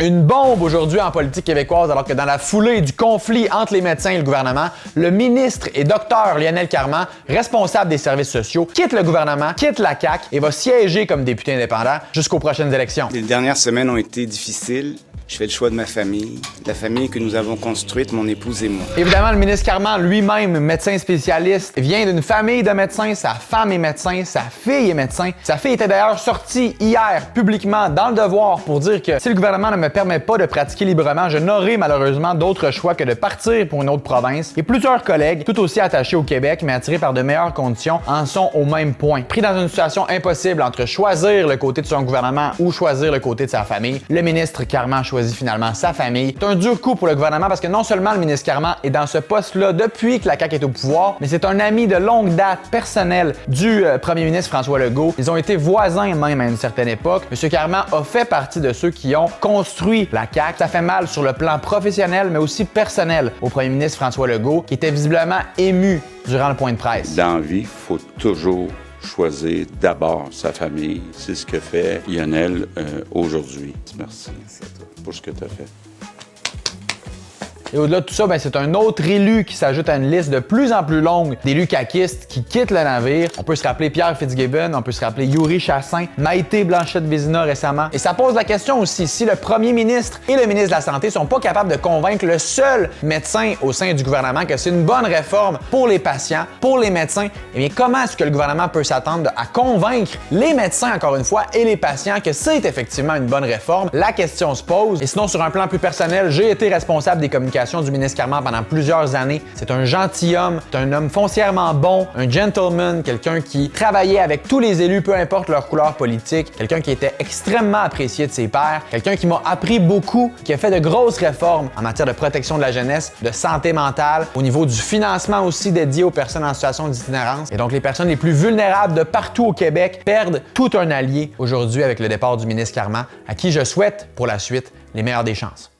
Une bombe aujourd'hui en politique québécoise alors que dans la foulée du conflit entre les médecins et le gouvernement, le ministre et docteur Lionel Carman, responsable des services sociaux, quitte le gouvernement, quitte la CAQ et va siéger comme député indépendant jusqu'aux prochaines élections. Les dernières semaines ont été difficiles. Je fais le choix de ma famille, la famille que nous avons construite, mon épouse et moi. Évidemment, le ministre Carman, lui-même médecin spécialiste, vient d'une famille de médecins, sa femme est médecin, sa fille est médecin. Sa fille était d'ailleurs sortie hier publiquement dans le Devoir pour dire que si le gouvernement ne me permet pas de pratiquer librement, je n'aurai malheureusement d'autre choix que de partir pour une autre province. Et plusieurs collègues, tout aussi attachés au Québec, mais attirés par de meilleures conditions, en sont au même point. Pris dans une situation impossible entre choisir le côté de son gouvernement ou choisir le côté de sa famille, le ministre Carman choisit finalement sa famille. C'est un dur coup pour le gouvernement parce que non seulement le ministre Carman est dans ce poste-là depuis que la CAQ est au pouvoir, mais c'est un ami de longue date personnel du premier ministre François Legault. Ils ont été voisins même à une certaine époque. M. Carman a fait partie de ceux qui ont construit la CAQ. Ça fait mal sur le plan professionnel, mais aussi personnel au premier ministre François Legault, qui était visiblement ému durant le point de presse. Dans la vie, il faut toujours choisir d'abord sa famille. C'est ce que fait Lionel aujourd'hui. Merci pour ce que tu as fait. Et au-delà de tout ça, c'est un autre élu qui s'ajoute à une liste de plus en plus longue d'élus caquistes qui quittent le navire. On peut se rappeler Pierre Fitzgibbon, on peut se rappeler Yuri Chassin, Maïté Blanchette-Vézina récemment. Et ça pose la question aussi, si le premier ministre et le ministre de la Santé sont pas capables de convaincre le seul médecin au sein du gouvernement que c'est une bonne réforme pour les patients, pour les médecins, eh bien comment est-ce que le gouvernement peut s'attendre à convaincre les médecins, encore une fois, et les patients que c'est effectivement une bonne réforme? La question se pose. Et sinon, sur un plan plus personnel, j'ai été responsable des communications du ministre Carman pendant plusieurs années. C'est un gentilhomme, c'est un homme foncièrement bon, un gentleman, quelqu'un qui travaillait avec tous les élus, peu importe leur couleur politique, quelqu'un qui était extrêmement apprécié de ses pairs, quelqu'un qui m'a appris beaucoup, qui a fait de grosses réformes en matière de protection de la jeunesse, de santé mentale, au niveau du financement aussi dédié aux personnes en situation d'itinérance. Et donc les personnes les plus vulnérables de partout au Québec perdent tout un allié aujourd'hui avec le départ du ministre Carman, à qui je souhaite pour la suite les meilleures des chances.